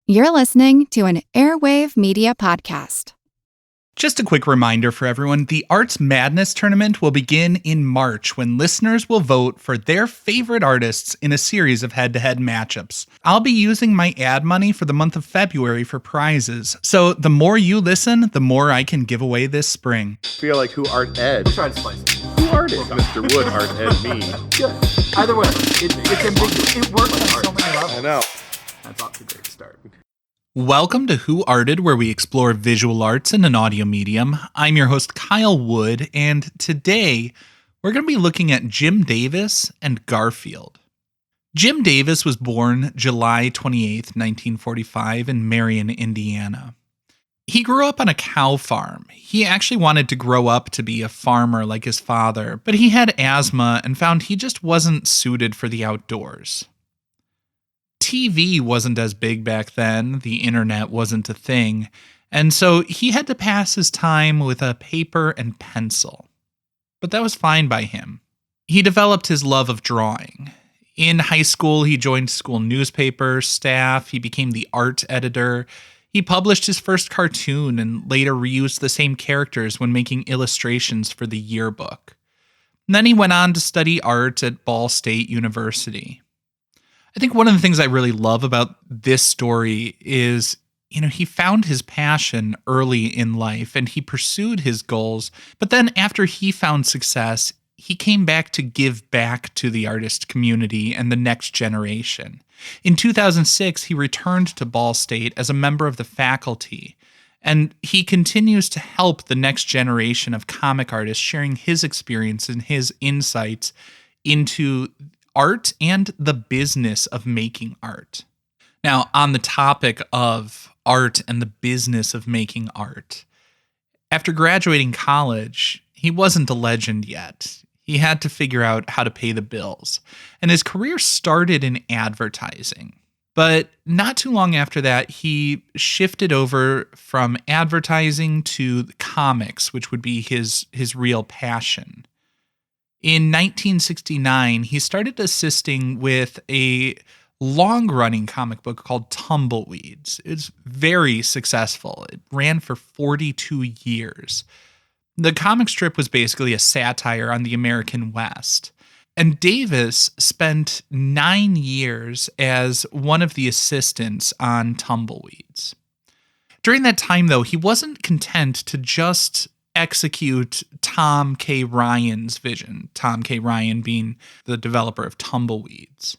You're listening to an Airwave Media Podcast. Just a quick reminder for everyone, the Arts Madness tournament will begin in March when listeners will vote for their favorite artists in a series of head-to-head matchups. I'll be using my ad money for the month of February for prizes, so the more you listen, the more I can give away this spring. I feel like who art Ed? Try to slice it. Who art it? Mr. Wood art Ed me. Yeah. Either way, it's ambiguous. It works on so many levels. I know. That's off to a great start. Welcome to Who Arted, where we explore visual arts in an audio medium. I'm your host, Kyle Wood, and today we're going to be looking at Jim Davis and Garfield. Jim Davis was born July 28th, 1945 in Marion, Indiana. He grew up on a cow farm. He actually wanted to grow up to be a farmer like his father, but he had asthma and found he just wasn't suited for the outdoors. TV wasn't as big back then, the internet wasn't a thing, and so he had to pass his time with a paper and pencil. But that was fine by him. He developed his love of drawing. In high school, he joined school newspaper staff, he became the art editor, he published his first cartoon and later reused the same characters when making illustrations for the yearbook. And then he went on to study art at Ball State University. I think one of the things I really love about this story is, he found his passion early in life and he pursued his goals. But then after he found success, he came back to give back to the artist community and the next generation. In 2006, he returned to Ball State as a member of the faculty, and he continues to help the next generation of comic artists, sharing his experience and his insights into art and the business of making art. Now, on the topic of art and the business of making art, after graduating college, he wasn't a legend yet. He had to figure out how to pay the bills, and his career started in advertising. But not too long after that, he shifted over from advertising to comics, which would be his real passion. In 1969, he started assisting with a long-running comic book called Tumbleweeds. It's very successful. It ran for 42 years. The comic strip was basically a satire on the American West. And Davis spent 9 years as one of the assistants on Tumbleweeds. During that time, though, he wasn't content to just execute Tom K. Ryan's vision, Tom K. Ryan being the developer of Tumbleweeds.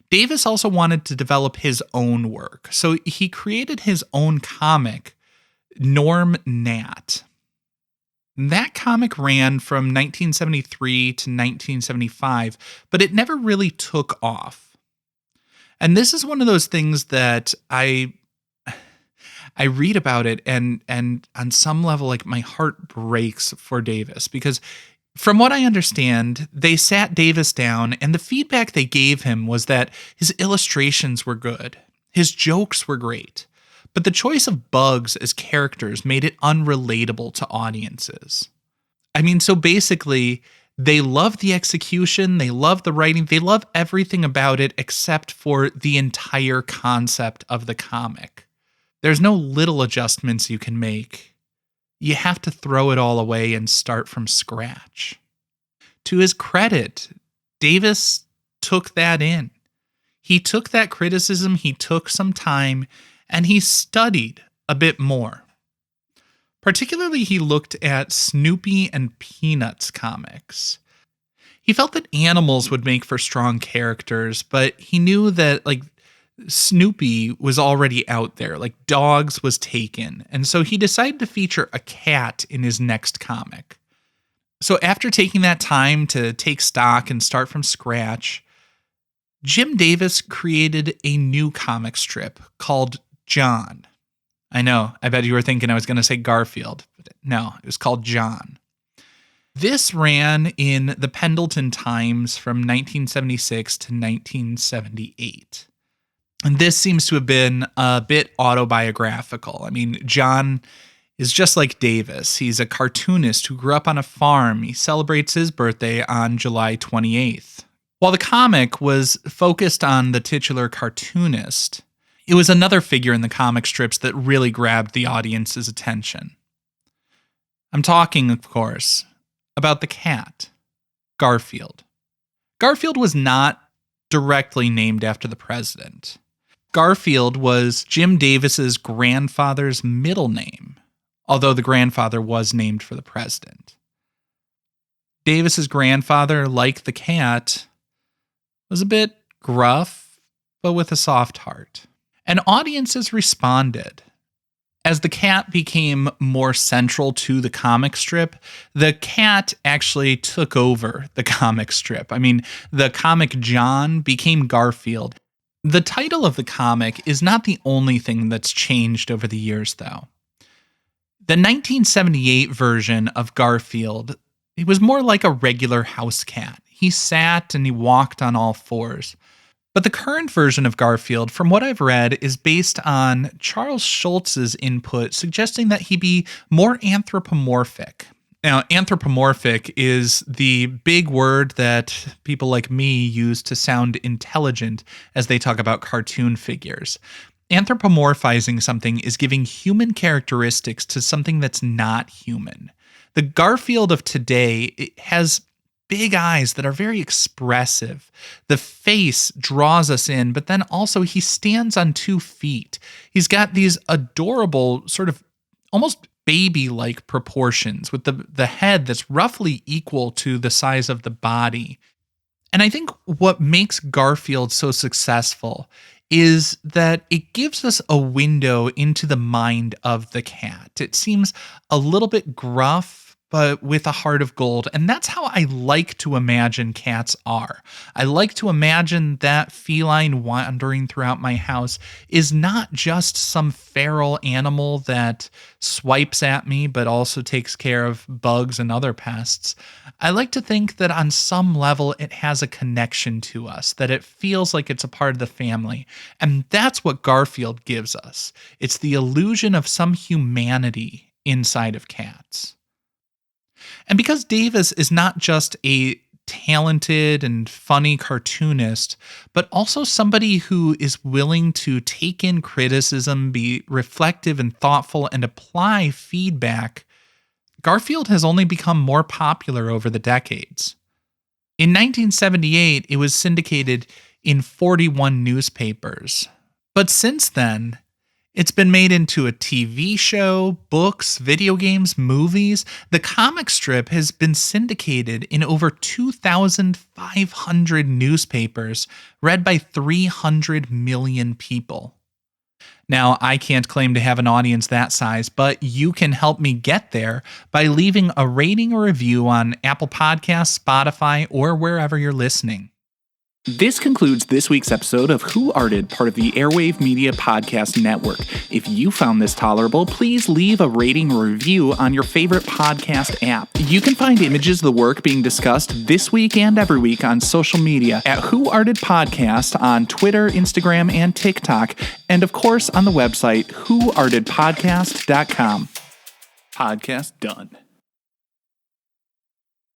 Davis also wanted to develop his own work, so he created his own comic, Gnorm Gnat. That comic ran from 1973 to 1975, but it never really took off. And this is one of those things that I read about it and on some level, like, my heart breaks for Davis, because from what I understand, they sat Davis down and the feedback they gave him was that his illustrations were good. His jokes were great, but the choice of bugs as characters made it unrelatable to audiences. I mean, so basically, they love the execution, they love the writing, they love everything about it except for the entire concept of the comic. There's no little adjustments you can make. You have to throw it all away and start from scratch. To his credit, Davis took that in. He took that criticism, he took some time, and he studied a bit more. Particularly, he looked at Snoopy and Peanuts comics. He felt that animals would make for strong characters, but he knew that, Snoopy was already out there, Dogs was taken, and so he decided to feature a cat in his next comic. So after taking that time to take stock and start from scratch, Jim Davis created a new comic strip called John. I know, I bet you were thinking I was going to say Garfield, but no, it was called John. This ran in the Pendleton Times from 1976 to 1978. And this seems to have been a bit autobiographical. I mean, John is just like Davis. He's a cartoonist who grew up on a farm. He celebrates his birthday on July 28th. While the comic was focused on the titular cartoonist, It was another figure in the comic strips that really grabbed the audience's attention. I'm talking, of course, about the cat, Garfield. Garfield was not directly named after the president. Garfield was Jim Davis's grandfather's middle name, although the grandfather was named for the president. Davis's grandfather, like the cat, was a bit gruff, but with a soft heart. And audiences responded. As the cat became more central to the comic strip, the cat actually took over the comic strip. I mean, the comic John became Garfield. The title of the comic is not the only thing that's changed over the years, though. The 1978 version of Garfield, he was more like a regular house cat. He sat and he walked on all fours. But the current version of Garfield, from what I've read, is based on Charles Schulz's input, suggesting that he be more anthropomorphic. Now, anthropomorphic is the big word that people like me use to sound intelligent as they talk about cartoon figures. Anthropomorphizing something is giving human characteristics to something that's not human. The Garfield of today, it has big eyes that are very expressive. The face draws us in, but then also he stands on 2 feet. He's got these adorable, sort of almost baby-like proportions with the head that's roughly equal to the size of the body. And I think what makes Garfield so successful is that it gives us a window into the mind of the cat. It seems a little bit gruff, but with a heart of gold. And that's how I like to imagine cats are. I like to imagine that feline wandering throughout my house is not just some feral animal that swipes at me, but also takes care of bugs and other pests. I like to think that on some level it has a connection to us, that it feels like it's a part of the family. And that's what Garfield gives us. It's the illusion of some humanity inside of cats. And because Davis is not just a talented and funny cartoonist, but also somebody who is willing to take in criticism, be reflective and thoughtful, and apply feedback, Garfield has only become more popular over the decades. In 1978, it was syndicated in 41 newspapers. But since then, it's been made into a TV show, books, video games, movies. The comic strip has been syndicated in over 2,500 newspapers, read by 300 million people. Now, I can't claim to have an audience that size, but you can help me get there by leaving a rating or review on Apple Podcasts, Spotify, or wherever you're listening. This concludes this week's episode of Who Arted, part of the Airwave Media Podcast Network. If you found this tolerable, please leave a rating or review on your favorite podcast app. You can find images of the work being discussed this week and every week on social media at Who Arted Podcast on Twitter, Instagram, and TikTok, and of course on the website whoartedpodcast.com. Podcast done.